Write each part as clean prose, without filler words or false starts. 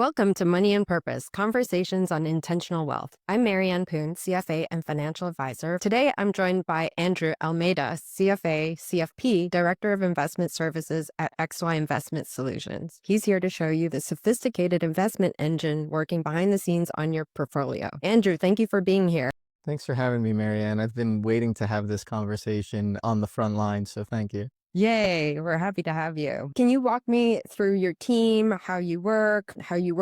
Welcome to Money and Purpose, Conversations on Intentional Wealth. I'm Marianne Poon, CFA and Financial Advisor. Today, I'm joined by Andrew Almeida, CFA, CFP, Director of Investment Services at XY Investment Solutions. He's here to show you the sophisticated investment engine working behind the scenes on your portfolio. Andrew, thank you for being here. Thanks for having me, Marianne. I've been waiting to have this conversation on the front line, so thank you. Yay, we're happy to have you. Can you walk me through your team, how you work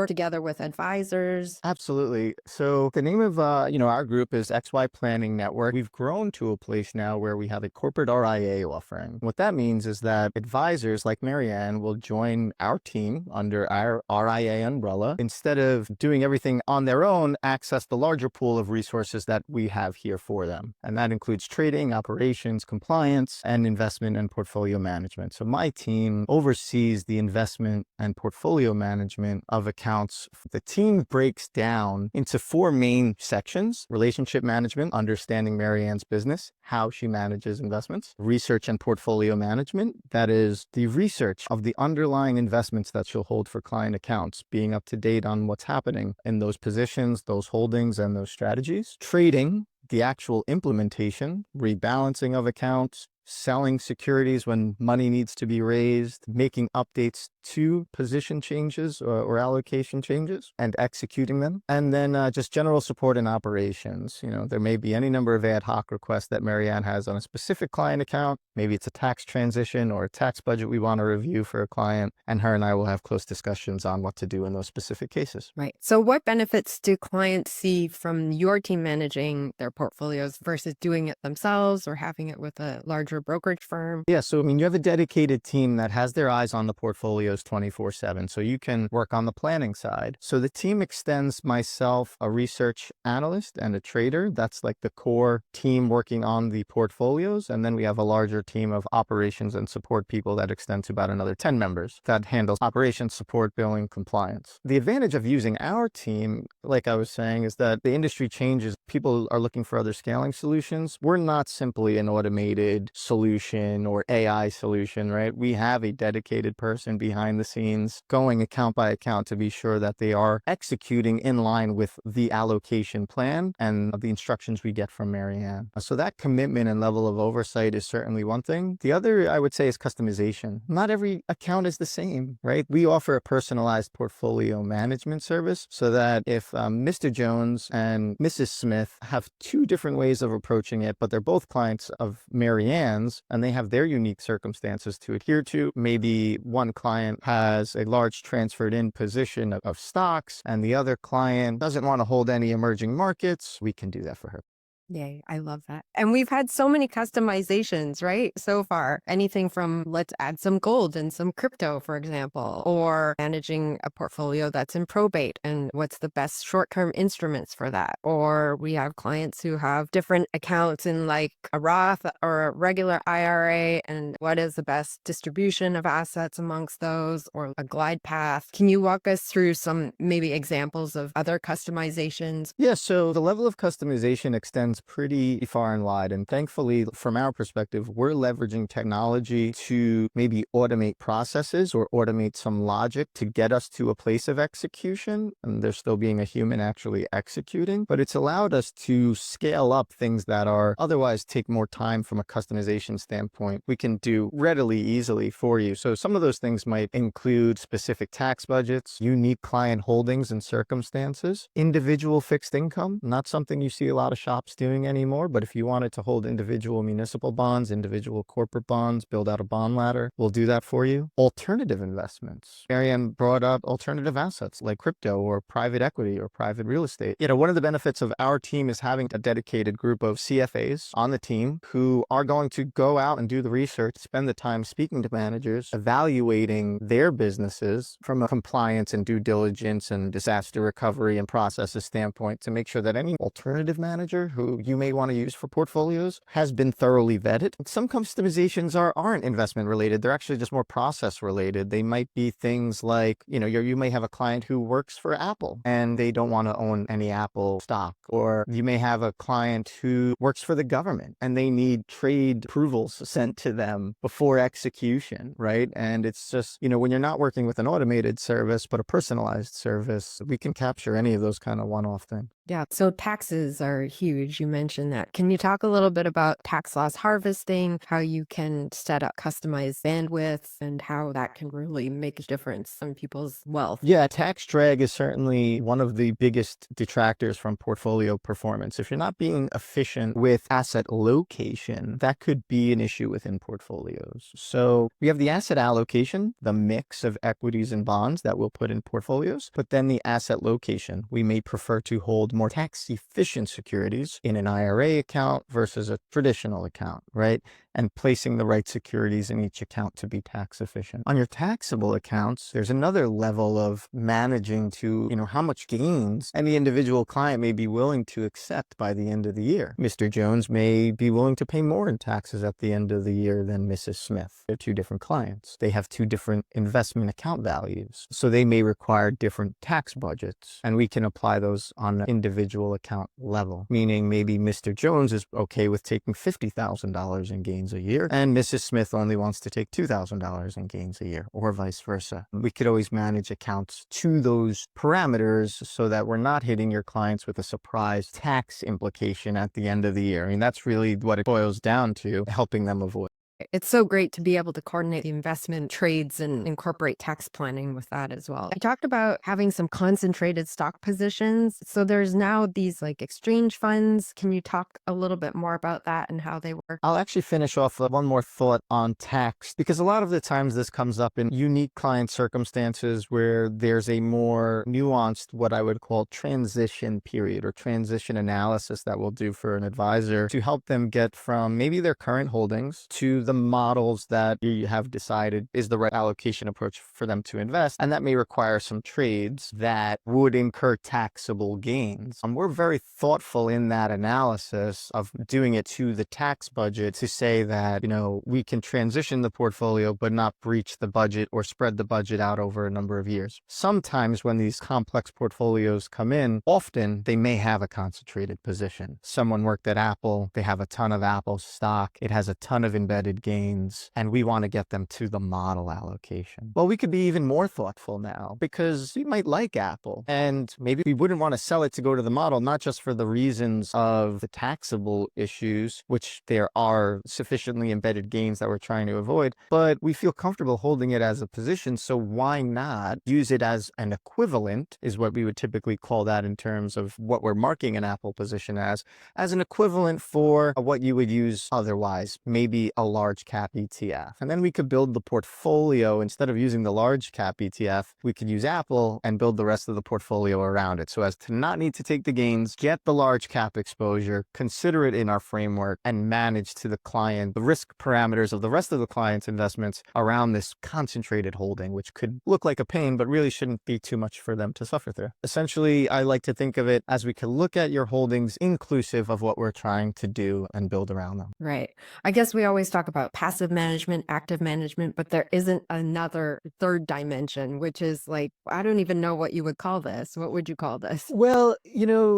together with advisors? Absolutely. So the name of our group is XY Planning Network. We've grown to a place now where we have a corporate RIA offering. What that means is that advisors like Marianne will join our team under our RIA umbrella. Instead of doing everything on their own, access the larger pool of resources that we have here for them. And that includes trading, operations, compliance, and investment and portfolio management. So my team oversees the investment and portfolio management of accounts. The team breaks down into four main sections: relationship management, understanding Marianne's business, how she manages investments; research and portfolio management, that is the research of the underlying investments that she'll hold for client accounts, being up to date on what's happening in those positions, those holdings, and those strategies; trading, the actual implementation, rebalancing of accounts, selling securities when money needs to be raised, making updates to position changes or allocation changes, and executing them. And then just general support and operations. There may be any number of ad hoc requests that Marianne has on a specific client account. Maybe it's a tax transition or a tax budget we want to review for a client, and her and I will have close discussions on what to do in those specific cases. Right. So what benefits do clients see from your team managing their portfolios versus doing it themselves or having it with a larger brokerage firm? Yeah, so you have a dedicated team that has their eyes on the portfolios 24/7, so you can work on the planning side. So the team extends myself, a research analyst, and a trader. That's like the core team working on the portfolios. And then we have a larger team of operations and support people that extend to about another 10 members that handles operations, support, billing, compliance. The advantage of using our team, like I was saying, is that the industry changes. People are looking for other scaling solutions. We're not simply an automated solution or AI solution, right? We have a dedicated person behind the scenes going account by account to be sure that they are executing in line with the allocation plan and the instructions we get from Marianne. So that commitment and level of oversight is certainly one thing. The other, I would say, is customization. Not every account is the same, right? We offer a personalized portfolio management service so that if Mr. Jones and Mrs. Smith have two different ways of approaching it, but they're both clients of Marianne's and they have their unique circumstances to adhere to. Maybe one client has a large transferred in position of stocks and the other client doesn't want to hold any emerging markets. We can do that for her. Yay, I love that. And we've had so many customizations, right? So far, anything from let's add some gold and some crypto, for example, or managing a portfolio that's in probate and what's the best short-term instruments for that. Or we have clients who have different accounts in like a Roth or a regular IRA and what is the best distribution of assets amongst those, or a glide path. Can you walk us through some maybe examples of other customizations? Yeah, so the level of customization extends pretty far and wide. And thankfully, from our perspective, we're leveraging technology to maybe automate processes or automate some logic to get us to a place of execution. And there's still being a human actually executing. But it's allowed us to scale up things that are otherwise take more time from a customization standpoint. We can do readily, easily for you. So some of those things might include specific tax budgets, unique client holdings and circumstances, individual fixed income, not something you see a lot of shops doing anymore, but if you wanted to hold individual municipal bonds, individual corporate bonds, build out a bond ladder, we'll do that for you. Alternative investments. Marianne brought up alternative assets like crypto or private equity or private real estate. One of the benefits of our team is having a dedicated group of CFAs on the team who are going to go out and do the research, spend the time speaking to managers, evaluating their businesses from a compliance and due diligence and disaster recovery and processes standpoint to make sure that any alternative manager who you may want to use for portfolios has been thoroughly vetted. Some customizations aren't investment related. They're actually just more process related. They might be things like, you may have a client who works for Apple and they don't want to own any Apple stock. Or you may have a client who works for the government and they need trade approvals sent to them before execution, right? And it's just, when you're not working with an automated service, but a personalized service, we can capture any of those kind of one-off things. Yeah. So taxes are huge. You mentioned that. Can you talk a little bit about tax loss harvesting, how you can set up customized bandwidth, and how that can really make a difference in people's wealth? Yeah, tax drag is certainly one of the biggest detractors from portfolio performance. If you're not being efficient with asset location, that could be an issue within portfolios. So we have the asset allocation, the mix of equities and bonds that we'll put in portfolios, but then the asset location. We may prefer to hold more tax efficient securities in an IRA account versus a traditional account, right? And placing the right securities in each account to be tax efficient. On your taxable accounts, there's another level of managing to, how much gains any individual client may be willing to accept by the end of the year. Mr. Jones may be willing to pay more in taxes at the end of the year than Mrs. Smith. They're two different clients. They have two different investment account values. So they may require different tax budgets. And we can apply those on an individual account level, meaning maybe Mr. Jones is okay with taking $50,000 in gains a year, and Mrs. Smith only wants to take $2,000 in gains a year, or vice versa. We could always manage accounts to those parameters so that we're not hitting your clients with a surprise tax implication at the end of the year. I mean, that's really what it boils down to, helping them avoid. It's so great to be able to coordinate the investment trades and incorporate tax planning with that as well. I talked about having some concentrated stock positions. So there's now these like exchange funds. Can you talk a little bit more about that and how they work? I'll actually finish off with one more thought on tax, because a lot of the times this comes up in unique client circumstances where there's a more nuanced, what I would call transition period or transition analysis that we'll do for an advisor to help them get from maybe their current holdings to the models that you have decided is the right allocation approach for them to invest. And that may require some trades that would incur taxable gains. We're very thoughtful in that analysis of doing it to the tax budget to say that, we can transition the portfolio, but not breach the budget or spread the budget out over a number of years. Sometimes when these complex portfolios come in, often they may have a concentrated position. Someone worked at Apple, they have a ton of Apple stock, it has a ton of embedded gains, and we want to get them to the model allocation. Well, we could be even more thoughtful now because we might like Apple and maybe we wouldn't want to sell it to go to the model, not just for the reasons of the taxable issues, which there are sufficiently embedded gains that we're trying to avoid, but we feel comfortable holding it as a position. So why not use it as an equivalent, is what we would typically call that in terms of what we're marking an Apple position as an equivalent for what you would use otherwise, maybe a large cap ETF. And then we could build the portfolio. Instead of using the large cap ETF, we could use Apple and build the rest of the portfolio around it so as to not need to take the gains, get the large cap exposure, consider it in our framework, and manage to the client the risk parameters of the rest of the client's investments around this concentrated holding, which could look like a pain, but really shouldn't be too much for them to suffer through. Essentially, I like to think of it as we can look at your holdings inclusive of what we're trying to do and build around them. Right. I guess we always talk about passive management, active management, but there isn't another third dimension, which is like, I don't even know what you would call this. What would you call this? Well,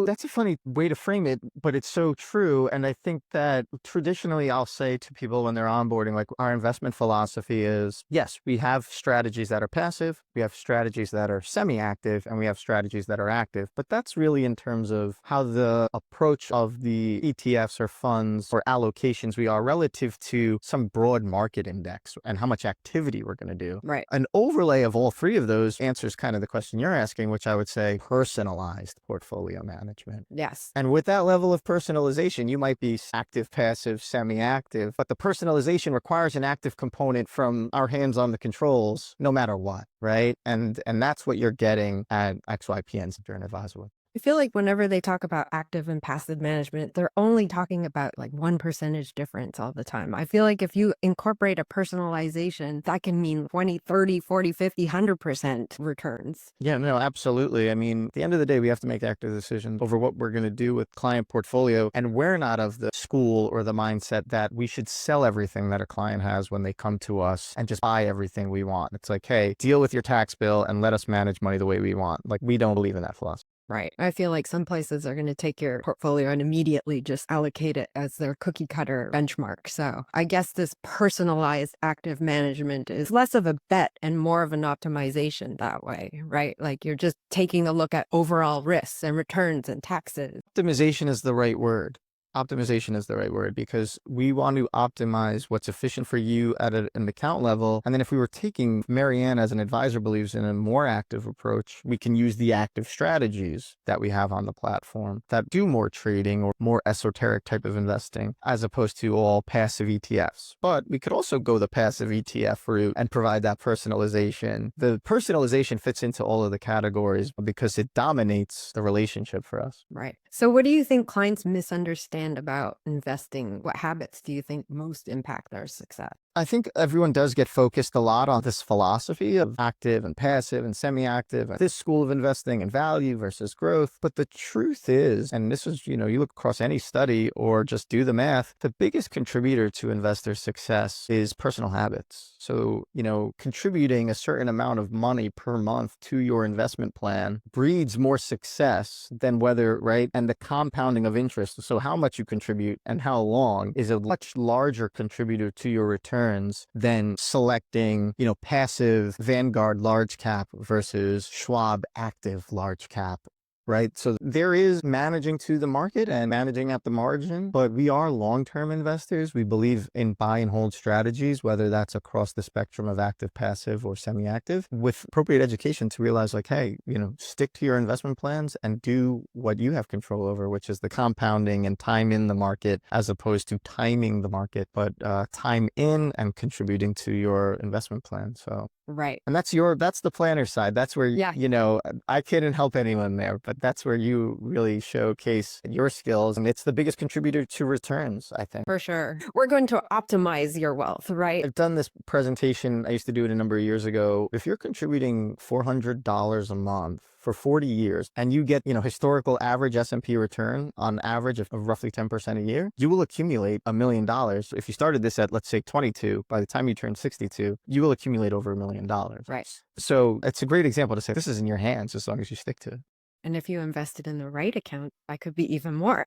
that's a funny way to frame it, but it's so true. And I think that traditionally I'll say to people when they're onboarding, like our investment philosophy is, yes, we have strategies that are passive, we have strategies that are semi-active, and we have strategies that are active. But that's really in terms of how the approach of the ETFs or funds or allocations we are relative to some broad market index and how much activity we're going to do. Right. An overlay of all three of those answers kind of the question you're asking, which I would say personalized portfolio management. Yes. And with that level of personalization, you might be active, passive, semi-active, but the personalization requires an active component from our hands on the controls, no matter what, right? And that's what you're getting at XYPN if you're an advisor with. I feel like whenever they talk about active and passive management, they're only talking about like 1% difference all the time. I feel like if you incorporate a personalization, that can mean 20, 30, 40, 50, 100% returns. Yeah, no, absolutely. I mean, at the end of the day, we have to make active decisions over what we're going to do with client portfolio. And we're not of the school or the mindset that we should sell everything that a client has when they come to us and just buy everything we want. It's like, hey, deal with your tax bill and let us manage money the way we want. Like, we don't believe in that philosophy. Right. I feel like some places are going to take your portfolio and immediately just allocate it as their cookie cutter benchmark. So I guess this personalized active management is less of a bet and more of an optimization that way, right? Like you're just taking a look at overall risks and returns and taxes. Optimization is the right word. Optimization is the right word because we want to optimize what's efficient for you at an account level. And then if we were taking Marianne as an advisor believes in a more active approach, we can use the active strategies that we have on the platform that do more trading or more esoteric type of investing as opposed to all passive ETFs. But we could also go the passive ETF route and provide that personalization. The personalization fits into all of the categories because it dominates the relationship for us. Right. So what do you think clients misunderstand about investing? What habits do you think most impact their success? I think everyone does get focused a lot on this philosophy of active and passive and semi-active, this school of investing and value versus growth. But the truth is, and this is, you look across any study or just do the math, the biggest contributor to investor success is personal habits. So, contributing a certain amount of money per month to your investment plan breeds more success than right? And the compounding of interest. So how much you contribute and how long is a much larger contributor to your returns than selecting, passive Vanguard large cap versus Schwab active large cap. Right. So there is managing to the market and managing at the margin, but we are long-term investors. We believe in buy and hold strategies, whether that's across the spectrum of active, passive, or semi-active, with appropriate education to realize like, hey, stick to your investment plans and do what you have control over, which is the compounding and time in the market as opposed to timing the market, but time in and contributing to your investment plan. So. Right. And that's the planner side. That's where, Yeah. I couldn't help anyone there, but that's where you really showcase your skills. And it's the biggest contributor to returns, I think. For sure. We're going to optimize your wealth, right? I've done this presentation. I used to do it a number of years ago. If you're contributing $400 a month for 40 years and you get, historical average S&P return on average of roughly 10% a year, you will accumulate $1 million. If you started this at, let's say 22, by the time you turn 62, you will accumulate over $1 million. Right. So it's a great example to say this is in your hands as long as you stick to it. And if you invested in the right account, that could be even more.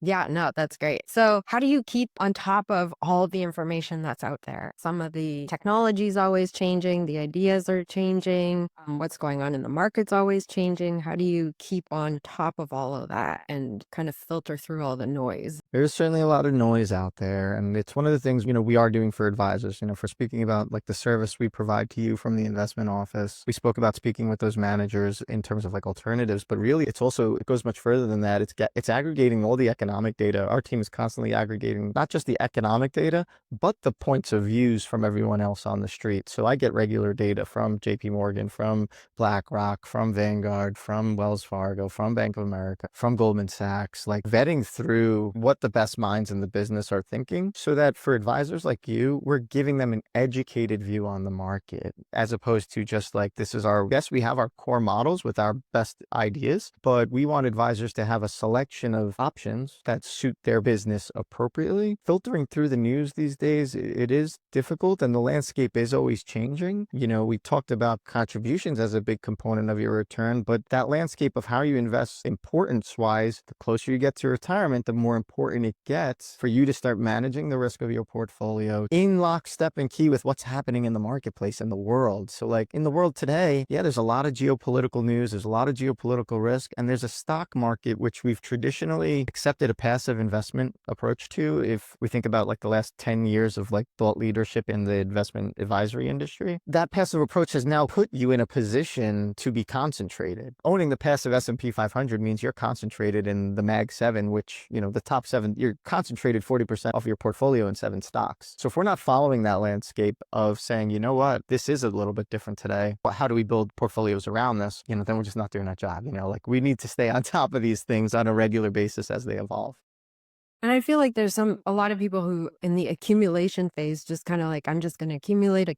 Yeah, no, that's great. So how do you keep on top of all the information that's out there? Some of the technology is always changing. The ideas are changing. What's going on in the market's always changing. How do you keep on top of all of that and kind of filter through all the noise? There's certainly a lot of noise out there. And it's one of the things, we are doing for advisors, for speaking about like the service we provide to you from the investment office. We spoke about speaking with those managers in terms of like alternatives, but really it goes much further than that. It's aggregating all the economic data. Our team is constantly aggregating not just the economic data, but the points of views from everyone else on the street. So I get regular data from JP Morgan, from BlackRock, from Vanguard, from Wells Fargo, from Bank of America, from Goldman Sachs, like vetting through what the best minds in the business are thinking so that for advisors like you, we're giving them an educated view on the market as opposed to just like, yes, we have our core models with our best ideas, but we want advisors to have a selection of options that suit their business appropriately. Filtering through the news these days, it is difficult and the landscape is always changing. We talked about contributions as a big component of your return, but that landscape of how you invest importance-wise, the closer you get to retirement, the more important it gets for you to start managing the risk of your portfolio in lockstep and key with what's happening in the marketplace in the world. So like in the world today, yeah, there's a lot of geopolitical news, there's a lot of geopolitical risk, and there's a stock market which we've traditionally accepted a passive investment approach to. If we think about like the last 10 years of like thought leadership in the investment advisory industry, that passive approach has now put you in a position to be concentrated. Owning the passive S&P 500 means you're concentrated in the Mag 7, which, the top 7, you're concentrated 40% of your portfolio in 7 stocks. So if we're not following that landscape of saying, you know what, this is a little bit different today, but how do we build portfolios around this? Then we're just not doing our job. Like we need to stay on top of these things on a regular basis as they evolve. And I feel like there's a lot of people who in the accumulation phase just kind of like, I'm just going to accumulate,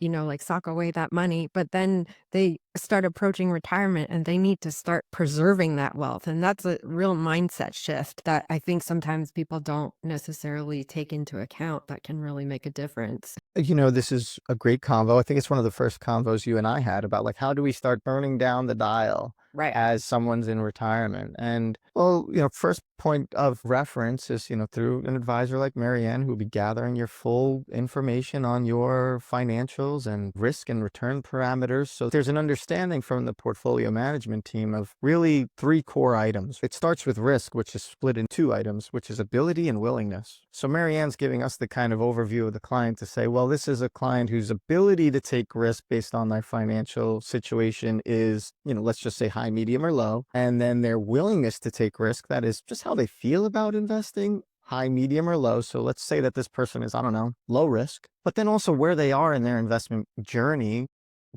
like sock away that money. But then they start approaching retirement and they need to start preserving that wealth. And that's a real mindset shift that I think sometimes people don't necessarily take into account that can really make a difference. This is a great convo. I think it's one of the first convos you and I had about like, how do we start burning down the dial Right. as someone's in retirement? And well, first point of reference is, through an advisor like Marianne, who will be gathering your full information on your financials and risk and return parameters. So there's an understanding from the portfolio management team of really 3 core items. It starts with risk, which is split in 2 items, which is ability and willingness. So Marianne's giving us the kind of overview of the client to say, well, this is a client whose ability to take risk based on their financial situation is, let's just say high, medium, or low. And then their willingness to take risk, that is just how they feel about investing, high, medium, or low. So let's say that this person is, I don't know, low risk, but then also where they are in their investment journey,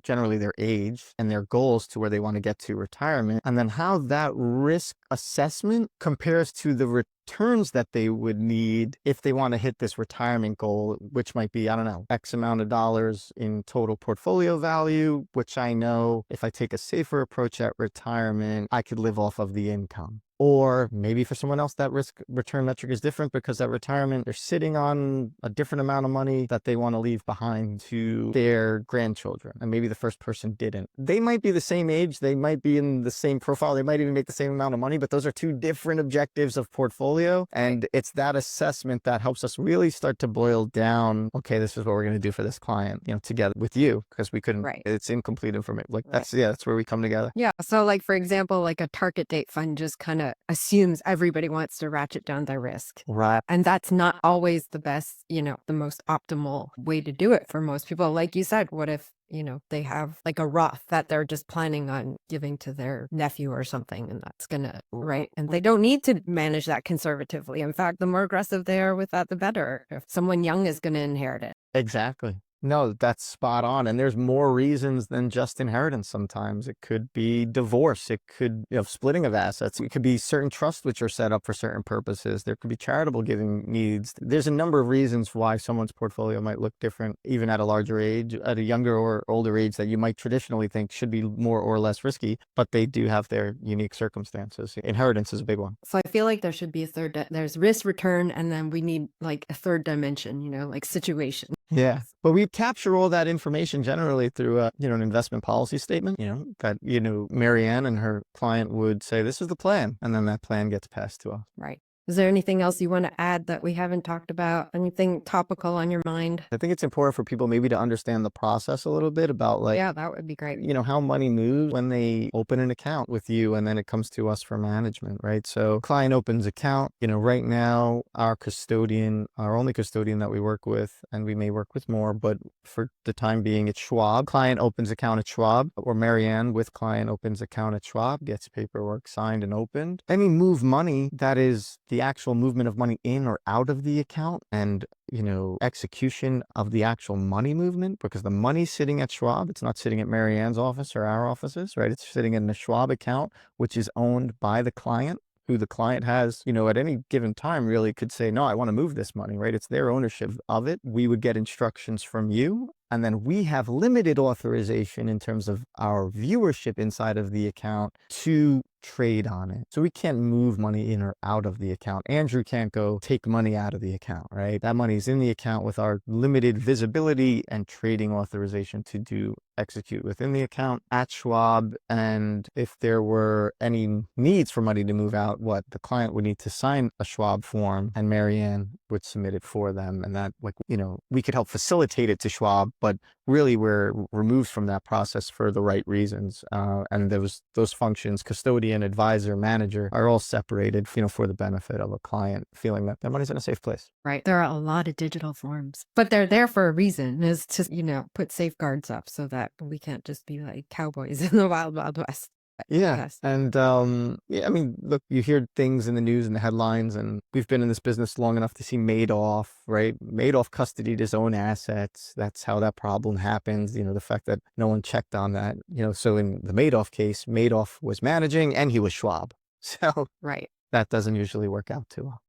generally their age and their goals to where they want to get to retirement, and then how that risk assessment compares to the returns that they would need if they want to hit this retirement goal, which might be, I don't know, X amount of dollars in total portfolio value, which I know if I take a safer approach at retirement, I could live off of the income. Or maybe for someone else, that risk return metric is different because at retirement, they're sitting on a different amount of money that they want to leave behind to their grandchildren. And maybe the first person didn't. They might be the same age. They might be in the same profile. They might even make the same amount of money, but those are 2 different objectives of portfolio. And it's that assessment that helps us really start to boil down, okay, this is what we're going to do for this client, together with you, because we couldn't, it's incomplete information. Like that's where we come together. Yeah. So like, for example, like a target date fund just kind of assumes everybody wants to ratchet down their risk. Right. And that's not always the best, the most optimal way to do it for most people. Like you said, what if, they have like a Roth that they're just planning on giving to their nephew or something, and that's gonna, right? And they don't need to manage that conservatively. In fact, the more aggressive they are with that, the better. If someone young is going to inherit it. Exactly. No, that's spot on. And there's more reasons than just inheritance sometimes. It could be divorce. It could, splitting of assets. It could be certain trusts which are set up for certain purposes. There could be charitable giving needs. There's a number of reasons why someone's portfolio might look different, even at a larger age, at a younger or older age that you might traditionally think should be more or less risky, but they do have their unique circumstances. Inheritance is a big one. So I feel like there should be there's risk return, and then we need like a third dimension, like situation. Yeah. But we capture all that information generally through, an investment policy statement, that, Marianne and her client would say, this is the plan. And then that plan gets passed to us. Right. Is there anything else you want to add that we haven't talked about? Anything topical on your mind? I think it's important for people maybe to understand the process a little bit about like, yeah, that would be great. How money moves when they open an account with you and then it comes to us for management, right? So client opens account, right now our only custodian that we work with, and we may work with more, but for the time being, it's Schwab. Client opens account at Schwab, or Marianne with client opens account at Schwab, gets paperwork signed and opened. Any move money, that is the actual movement of money in or out of the account, and execution of the actual money movement, because the money's sitting at Schwab. It's not sitting at Marianne's office or our offices, right? It's sitting in the Schwab account, which is owned by the client, who the client has, at any given time really could say, no, I want to move this money, right? It's their ownership of it. We would get instructions from you. And then we have limited authorization in terms of our viewership inside of the account to trade on it. So we can't move money in or out of the account. Andrew can't go take money out of the account, right? That money's in the account with our limited visibility and trading authorization to execute within the account at Schwab. And if there were any needs for money to move out, the client would need to sign a Schwab form and Marianne would submit it for them. And that, we could help facilitate it to Schwab, but really we're removed from that process for the right reasons. And those functions, custodian custodian, advisor, manager are all separated, for the benefit of a client feeling that their money's in a safe place. Right. There are a lot of digital forms, but they're there for a reason, is to, put safeguards up so that we can't just be like cowboys in the wild, wild west. Yeah. Yes. And yeah, I mean, look, you hear things in the news and the headlines, and we've been in this business long enough to see Madoff, right? Madoff custodied his own assets. That's how that problem happens. The fact that no one checked on that, so in the Madoff case, Madoff was managing and he was Schwab. So Right. that doesn't usually work out too well.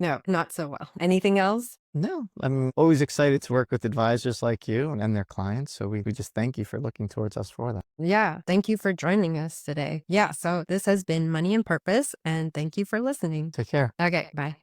No, not so well. Anything else? No, I'm always excited to work with advisors like you and their clients. So we just thank you for looking towards us for that. Yeah. Thank you for joining us today. Yeah. So this has been Money and Purpose, and thank you for listening. Take care. Okay. Bye.